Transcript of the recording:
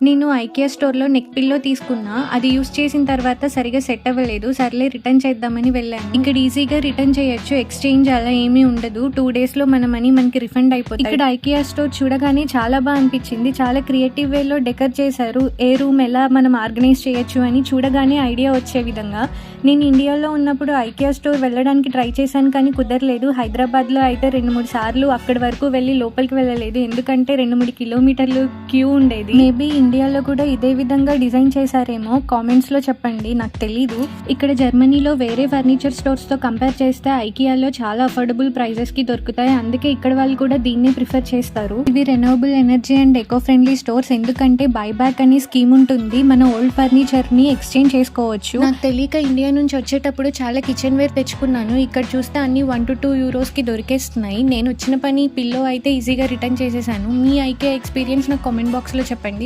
నేను ఐకియా స్టోర్‌లో neck pillow తీసుకున్నా. అది యూజ్ చేసిన తర్వాత సరిగ్గా సెట్ అవ్వలేదు. సర్లే రిటర్న్ చేద్దామని వెళ్ళాను. ఇక్కడ ఈజీగా రిటర్న్ చేయొచ్చు. ఎక్స్‌చేంజ్ అలా ఏమీ ఉండదు. 2 డేస్‌లో మన మనీ మనకి రిఫండ్ అయిపోతాయి. ఇక్కడ ఐకియా స్టోర్ చూడగానే చాలా బాగా అనిపించింది. చాలా క్రియేటివ్ వేలో డెకర్ చేశారు. ఏ రూమ్ ఎలా మనం ఆర్గనైజ్ చేయొచ్చు అని చూడగానే ఐడియా వచ్చే విధంగా. నేను ఇండియాలో ఉన్నప్పుడు ఐకియా స్టోర్ వెళ్ళడానికి ట్రై చేశాను కానీ కుదరలేదు. హైదరాబాద్లో అయితే 2-3 సార్లు అక్కడి వరకు వెళ్ళి లోపలికి వెళ్ళలేదు. ఎందుకంటే 2-3 కిలోమీటర్లు క్యూ ఉండేది. మేబీ ఇండియాలో కూడా ఇదే విధంగా డిజైన్ చేశారేమో. కామెంట్స్లో చెప్పండి, నాకు తెలీదు. ఇక్కడ జర్మనీలో వేరే ఫర్నిచర్ స్టోర్స్తో కంపేర్ చేస్తే ఐకియాలో చాలా అఫోర్డబుల్ ప్రైజెస్కి దొరుకుతాయి. అందుకే ఇక్కడ వాళ్ళు కూడా దీన్నే ప్రిఫర్ చేస్తారు. ఇవి renewable energy and eco friendly stores. ఎందుకంటే బైబ్యాక్ అనే స్కీమ్ ఉంటుంది. మన ఓల్డ్ ఫర్నిచర్ని ఎక్స్చేంజ్ చేసుకోవచ్చు. నాకు తెలియక ఇండియా నుంచి వచ్చేటప్పుడు చాలా కిచెన్ వేర్ తెచ్చుకున్నాను. ఇక్కడ చూస్తే అన్ని 1 to 2 యూరోస్కి దొరికేస్తున్నాయి. నేను వచ్చిన పని పిల్లో అయితే ఈజీగా రిటర్న్ చేసేసాను. మీ ఐకియా ఎక్స్పీరియన్స్ నాకు కామెంట్ బాక్స్లో చెప్పండి.